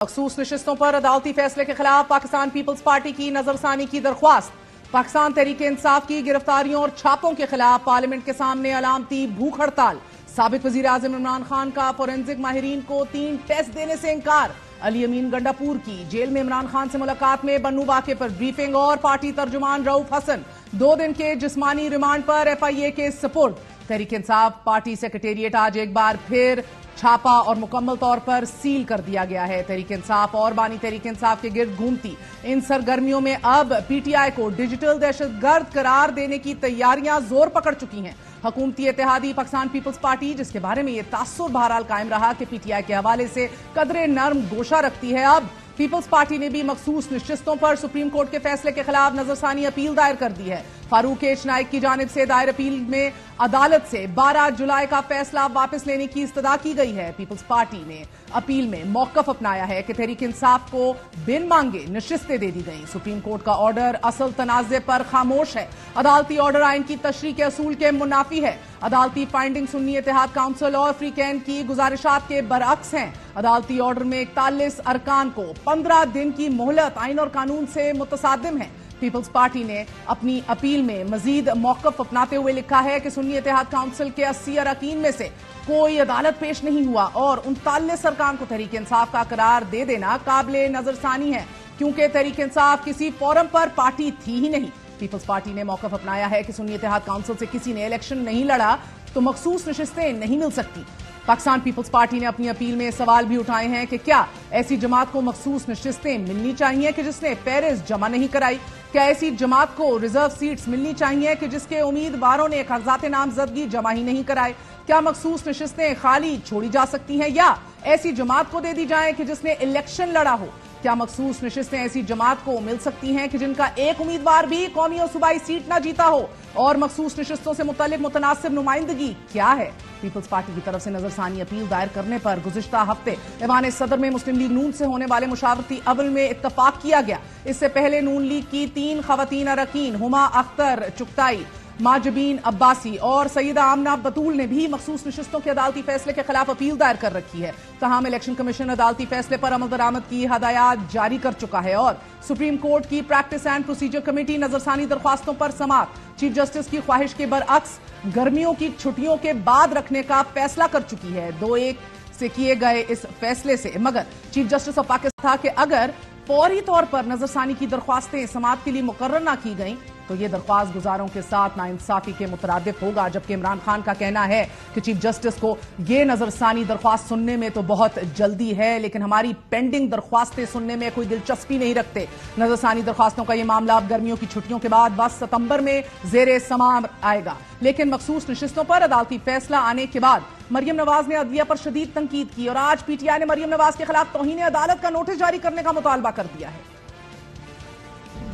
मखसूस नशिस्तों पर अदालती फैसले के खिलाफ पाकिस्तान पीपल्स पार्टी की नजरसानी की दरख्वास्त। पाकिस्तान तहरीक इंसाफ की गिरफ्तारियों और छापों के खिलाफ पार्लियामेंट के सामने अलामती भूख हड़ताल। साबिक वजीर आजम इमरान खान का फोरेंसिक माहिरीन को 3 टेस्ट देने से इंकार। अली अमीन गंडापुर की जेल में इमरान खान से मुलाकात में बन्नू वाक़े पर ब्रीफिंग और पार्टी तर्जुमान रऊफ हसन 2 दिन के जिस्मानी रिमांड पर FIA के सपुर्द। तहरीक इंसाफ पार्टी सेक्रेटेरिएट आज एक बार फिर छापा और मुकम्मल तौर पर सील कर दिया गया है। तहरीक इंसाफ और बानी तहरीक इंसाफ के गिर्द घूमती इन सरगर्मियों में अब PTI को डिजिटल दहशतगर्द करार देने की तैयारियां जोर पकड़ चुकी हैं। हुकूमती इत्तेहादी पाकिस्तान पीपल्स पार्टी, जिसके बारे में यह तासुर बहरहाल कायम रहा कि PTI के हवाले से कदरे नर्म गोशा रखती है, अब पीपल्स पार्टी ने भी मखसूस नशिस्तों पर सुप्रीम कोर्ट के फैसले के खिलाफ नजरसानी अपील दायर कर दी है। फारूक एच नाइक की जानिब से दायर अपील में अदालत से 12 जुलाई का फैसला वापस लेने की इस्तदा की गई है। पीपल्स पार्टी ने अपील में मौकफ अपनाया है कि तहरीक इंसाफ को बिन मांगे नशिस्तें दे दी गई। सुप्रीम कोर्ट का ऑर्डर असल तनाज़े पर खामोश है। अदालती ऑर्डर आइन की तशरीह के असूल के मुनाफी है। अदालती फाइंडिंग सुन्नी इत्तेहाद काउंसिल और फ्री कैन की गुजारिशात के बरअक्स हैं। अदालती ऑर्डर में 41 अरकान को 15 दिन की मोहलत आइन और कानून से मुतसादिम है। पीपल्स पार्टी ने अपनी अपील में मजीद मौकफ अपनाते हुए लिखा है कि सुन्नी इत्तेहाद काउंसिल के 80 अरकान में से कोई अदालत पेश नहीं हुआ और 39 अरकान को तहरीक इंसाफ का करार दे देना काबिले नजरसानी है, क्योंकि तहरीक इंसाफ किसी फोरम पर पार्टी थी ही नहीं। पीपल्स पार्टी ने मौकफ अपनाया है कि सुन्नी इत्तेहाद काउंसिल से किसी ने इलेक्शन नहीं लड़ा तो मखसूस नशिस्तें नहीं मिल सकती। पाकिस्तान पीपल्स पार्टी ने अपनी अपील में सवाल भी उठाए हैं कि क्या ऐसी जमात को मखसूस नशिस्तें मिलनी चाहिए कि जिसने फहरिस्त जमा नहीं कराई? क्या ऐसी जमात को रिजर्व सीट्स मिलनी चाहिए कि जिसके उम्मीदवारों ने कागजात नामजदगी जमा ही नहीं कराए? क्या मखसूस नशिस्तें खाली छोड़ी जा सकती हैं या ऐसी जमात को दे दी जाए कि जिसने इलेक्शन लड़ा हो? क्या मखसूस नशिस्तें ऐसी जमात को मिल सकती हैं कि जिनका एक उम्मीदवार भी कौमी और सूबाई सीट न जीता हो? और मखसूस नशिस्तों से मुतल्लिक मुतनासिब नुमाइंदगी क्या है? पीपल्स पार्टी की तरफ से नजरसानी अपील दायर करने पर गुज़िश्ता हफ्ते ऐवान सदर में मुस्लिम लीग नून से होने वाले मुशावरती अवल में इत्तफाक किया गया। इससे पहले नून लीग की 3 खवातीन अरकान हुमा अख्तर चुगताई, माजबीन अब्बासी और सईदा आमना बतूल ने भी मखसूस नशिस्तों के अदालती फैसले के खिलाफ अपील दायर कर रखी है। तमाम इलेक्शन कमीशन अदालती फैसले पर अमल दरामद की हदायत जारी कर चुका है और सुप्रीम कोर्ट की प्रैक्टिस एंड प्रोसीजर कमेटी नजरसानी दरख्वास्तों पर समाअत चीफ जस्टिस की ख्वाहिश के बरअक्स गर्मियों की छुट्टियों के बाद रखने का फैसला कर चुकी है। 2-1 से किए गए इस फैसले से मगर चीफ जस्टिस ऑफ पाकिस्तान के अगर फौरी तौर पर नजरसानी की दरख्वास्तें समाअत के लिए मुकर्रर न की गई तो ये दरख्वास्त गुजारों के साथ नाइंसाफी के मुतरादिफ होगा। जबकि इमरान खान का कहना है कि चीफ जस्टिस को ये नजरसानी दरख्वास्त सुनने में तो बहुत जल्दी है, लेकिन हमारी पेंडिंग दरख्वास्तें सुनने में कोई दिलचस्पी नहीं रखते। नजरसानी दरख्वास्तों का ये मामला अब गर्मियों की छुट्टियों के बाद 10 सितंबर में ज़ेरे समाअत आएगा, लेकिन मखसूस नशिस्तों पर अदालती फैसला आने के बाद मरियम नवाज ने अदलिया पर शदीद तनकीद की और आज PTI ने मरियम नवाज के खिलाफ तौहीन अदालत का नोटिस जारी करने का मुतालबा कर दिया है।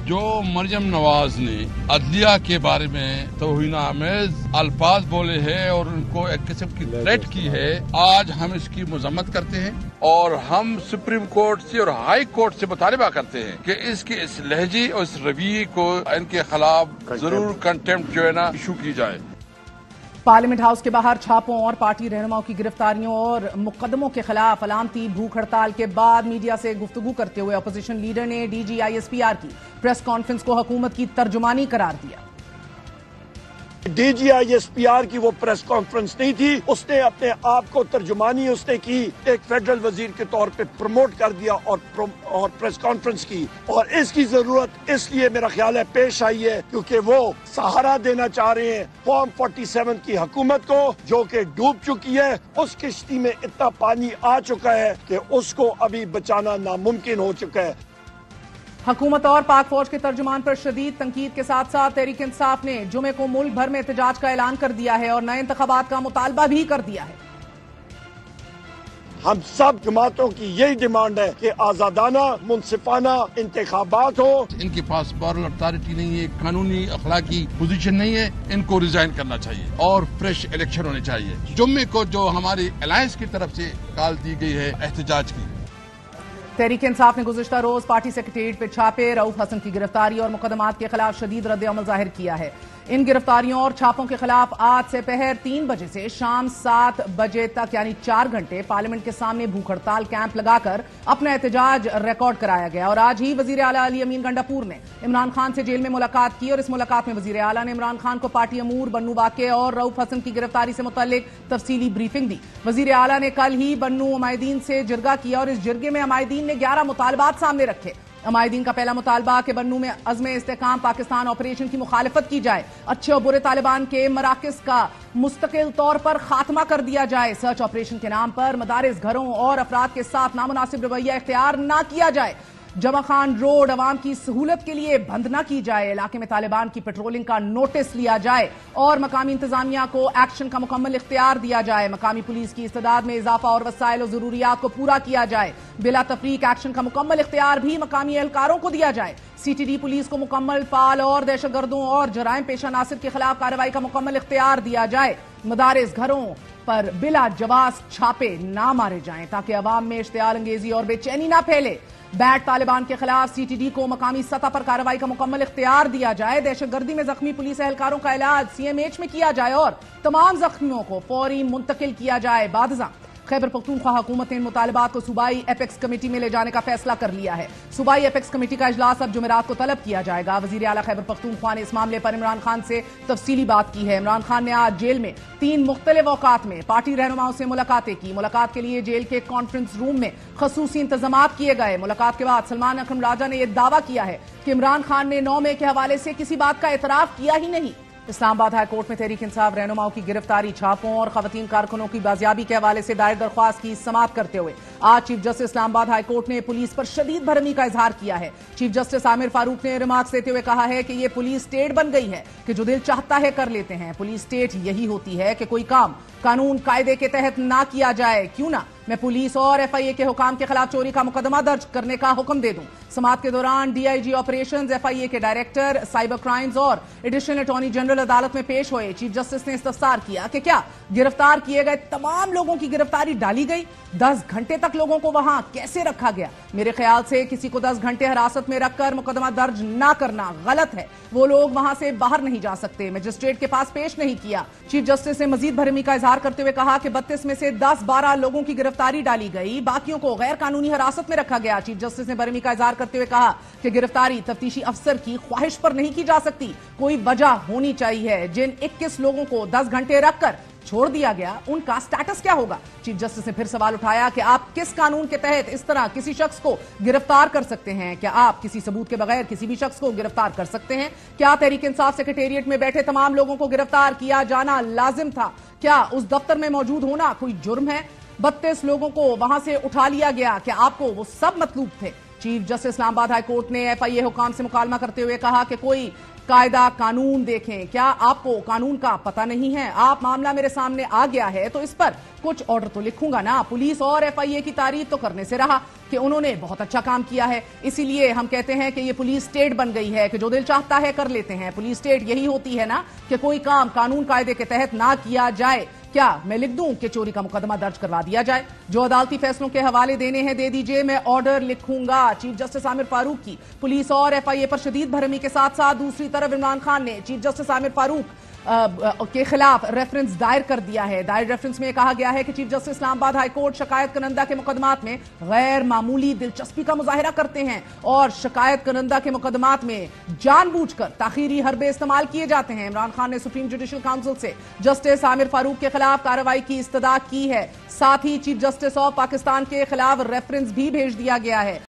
जो मरियम नवाज ने अदलिया के बारे में तौहीन-आमेज अल्फाज बोले हैं और उनको एक किस्म की थ्रेट की है, आज हम इसकी मजम्मत करते हैं और हम सुप्रीम कोर्ट से और हाई कोर्ट से मुतालबा करते हैं कि इसके इस लहजे और इस रवैये को इनके खिलाफ जरूर कंटेम्प्ट जो है ना इशू की जाए। पार्लियामेंट हाउस के बाहर छापों और पार्टी रहनुमाओं की गिरफ्तारियों और मुकदमों के खिलाफ अलामती भूख हड़ताल के बाद मीडिया से गुफ्तगू करते हुए अपोजिशन लीडर ने DG ISPR की प्रेस कॉन्फ्रेंस को हुकूमत की तर्जुमानी करार दिया। DG ISPR की वो प्रेस कॉन्फ्रेंस नहीं थी, उसने अपने आप को तर्जुमानी उसने की, एक फेडरल वजीर के तौर पे प्रमोट कर दिया और प्रेस कॉन्फ्रेंस की। और इसकी जरूरत इसलिए मेरा ख्याल है पेश आई है क्योंकि वो सहारा देना चाह रहे हैं फॉर्म 47 की हुकूमत को, जो कि डूब चुकी है। उस किश्ती में इतना पानी आ चुका है कि उसको अभी बचाना नामुमकिन हो चुका है। हुकूमत और पाक फौज के तर्जुमान पर शदीद तनकीद के साथ साथ तहरीक इंसाफ ने जुमे को मुल्क भर में एहतजाज का ऐलान कर दिया है और नए इंतखाबात का मुतालबा भी कर दिया है। हम सब जमातों की यही डिमांड है कि आजादाना मुनसिफाना इंतखाबात हो। इनके पास मॉरल अथॉरिटी नहीं है, कानूनी अखलाकी पोजीशन नहीं है, इनको रिजाइन करना चाहिए और फ्रेश इलेक्शन होने चाहिए। जुम्मे को जो हमारी अलायंस की तरफ से कॉल दी गई है एहतजाज की, तहरीक इंसाफ ने गुज़िश्ता रोज पार्टी सेक्रेटेरिएट पे छापे, रऊफ हसन की गिरफ्तारी और मुकदमात के खिलाफ शदीद रद्द-ए-अमल जाहिर किया है। इन गिरफ्तारियों और छापों के खिलाफ आज से पहर 3 बजे से शाम 7 बजे तक यानी 4 घंटे पार्लियामेंट के सामने भूख हड़ताल कैंप लगाकर अपना एहतजाज रिकॉर्ड कराया गया। और आज ही वजीर आला अली अमीन गंडापुर ने इमरान खान से जेल में मुलाकात की और इस मुलाकात में वजीर आला ने इमरान खान को पार्टी अमूर, बन्नू वाक़े और रऊफ हसन की गिरफ्तारी से मुतल्लिक तफसीली ब्रीफिंग दी। वजीर आला ने कल ही बन्नू अमायदीन से जिरगा किया और इस जिरगे में अमायदीन ने 11 मुतालबात सामने रखे। अमायदीन का पहला मुतालबा कि बन्नू में अज़्म इस्तेहकाम पाकिस्तान ऑपरेशन की मुखालिफत की जाए, अच्छे और बुरे तालिबान के मराकज़ का मुस्तकिल तौर पर खात्मा कर दिया जाए, सर्च ऑपरेशन के नाम पर मदारिस, घरों और अफराद के साथ नामुनासिब रवैया इख्तियार ना किया जाए, जमा खान रोड अवाम की सहूलत के लिए बंद न की जाए, इलाके में तालिबान की पेट्रोलिंग का नोटिस लिया जाए और मकामी इंतजामिया को एक्शन का मुकम्मल इख्तियार दिया जाए, मकामी पुलिस की इस्तेदाद में इजाफा और वसाइल और जरूरियात को पूरा किया जाए, बिला तफरीक एक्शन का मुकम्मल इख्तियार भी मकामी एहलकारों को दिया जाए, सीटीडी पुलिस को मुकम्मल फाल और दहशतगर्दों और जराइम पेशा नासिर के खिलाफ कार्रवाई का मुकम्मल इख्तियार दिया जाए, मदारिस, घरों पर बिला जवाब छापे ना मारे जाएं ताकि अवाम में इश्तियाल अंगेजी और बेचैनी ना फैले, बैट तालिबान के खिलाफ सीटीडी को मकामी सतह पर कार्रवाई का मुकम्मल इख्तियार दिया जाए, दहशतगर्दी में जख्मी पुलिस एहलकारों का इलाज सीएमएच में किया जाए और तमाम जख्मियों को फौरी मुंतकिल किया जाए। बादजा खैबर पख्तूनख्वा हुकूमत ने इन मुतालबात को सूबाई एपेक्स कमेटी में ले जाने का फैसला कर लिया है। सूबाई एपेक्स कमेटी का इजलास अब जुमेरात को तलब किया जाएगा। वजीर आला खैबर पख्तूनख्वा ने इस मामले पर इमरान खान से तफसीली बात की है। इमरान खान ने आज जेल में 3 मुख्तलिफ औकात में पार्टी रहनुमाओं से मुलाकातें की। मुलाकात के लिए जेल के कॉन्फ्रेंस रूम में खसूसी इंतजामात किए गए। मुलाकात के बाद सलमान अकरम राजा ने यह दावा किया है कि इमरान खान ने 9 मई के हवाले से किसी बात का एतराफ किया ही नहीं। इस्लामाबाद हाई कोर्ट में तहरीक इंसाफ रहनुमाओं की गिरफ्तारी, छापों और खवातीन कारकुनों की बाजियाबी के हवाले से दायर दरख्वास्त की समाअत करते हुए आज chief justice Islamabad high court ने पुलिस पर शदीद भरमी का इजहार किया है। चीफ जस्टिस आमिर फारूक ने रिमार्क्स देते हुए कहा है कि यह पुलिस स्टेट बन गई है कि जो दिल चाहता है कर लेते हैं। पुलिस स्टेट यही होती है कि कोई काम कानून कायदे के तहत ना किया जाए, क्यों ना मैं पुलिस और एफआईए के हुकाम के खिलाफ चोरी का मुकदमा दर्ज करने का हुक्म दे दूं। समाअत के दौरान डीआईजी ऑपरेशंस, एफआईए के डायरेक्टर साइबर क्राइम्स और एडिशनल अटॉर्नी जनरल अदालत में पेश हुए। चीफ जस्टिस ने इस्तफसार किया कि क्या गिरफ्तार किए गए तमाम लोगों की गिरफ्तारी डाली गई? 10 घंटे तक लोगों को वहां कैसे रखा गया? मेरे ख्याल से किसी को 10 घंटे हिरासत में रखकर मुकदमा दर्ज ना करना गलत है। वो लोग वहां से बाहर नहीं जा सकते, मजिस्ट्रेट के पास पेश नहीं किया। चीफ जस्टिस ने मजीद भरमी का इजहार करते हुए कहा कि 32 में से 10-12 लोगों की गिरफ्तारी डाली गई, बाकियों को गैर कानूनी हिरासत में रखा गया। चीफ जस्टिस ने भरमी का इजहार करते हुए कहा कि गिरफ्तारी तफ्तीशी अफसर की ख्वाहिश पर नहीं की जा सकती, कोई वजह होनी चाहिए। जिन 21 लोगों को 10 घंटे रखकर छोड़ दिया गया उनका स्टेटस क्या होगा? चीफ जस्टिस ने फिर सवाल उठाया कि आप किस कानून के तहत इस तरह किसी शख्स को गिरफ्तार कर सकते हैं? क्या आप किसी सबूत के बगैर किसी भी शख्स को गिरफ्तार कर सकते हैं? क्या तहरीक इंसाफ सेक्रेटेरिएट में बैठे तमाम लोगों को गिरफ्तार किया जाना लाजिम था? क्या उस दफ्तर में मौजूद होना कोई जुर्म है? 32 लोगों को वहां से उठा लिया गया, क्या आपको वो सब मतलूब थे? Chief justice Islamabad high court ने एफआईए हुकाम से मुकालमा करते हुए कहा कि कोई कायदा कानून देखें, क्या आपको कानून का पता नहीं है? आप मामला मेरे सामने आ गया है तो इस पर कुछ ऑर्डर तो लिखूंगा ना। पुलिस और एफआईए की तारीफ तो करने से रहा कि उन्होंने बहुत अच्छा काम किया है, इसीलिए हम कहते हैं कि ये पुलिस स्टेट बन गई है कि जो दिल चाहता है कर लेते हैं। पुलिस स्टेट यही होती है ना कि कोई काम कानून कायदे के तहत ना किया जाए। क्या मैं लिख दूं कि चोरी का मुकदमा दर्ज करवा दिया जाए? जो अदालती फैसलों के हवाले देने हैं दे दीजिए, मैं ऑर्डर लिखूंगा। चीफ जस्टिस आमिर फारूक की पुलिस और एफआईए पर शदीद भरमी के साथ साथ दूसरी तरफ इमरान खान ने चीफ जस्टिस आमिर फारूक के खिलाफ रेफरेंस दायर कर दिया है। दायर रेफरेंस में कहा गया है कि chief justice Islamabad high court शिकायत करंदा के मुकदमात में गैर मामूली दिलचस्पी का मुजाहिरा करते हैं और शिकायत करंदा के मुकदमात में जानबूझकर ताखीरी हरबे इस्तेमाल किए जाते हैं। इमरान खान ने सुप्रीम जुडिशल काउंसिल से जस्टिस आमिर फारूक के खिलाफ कार्रवाई की इस्तदा की है। साथ ही चीफ जस्टिस ऑफ पाकिस्तान के खिलाफ रेफरेंस भी भेज दिया गया है।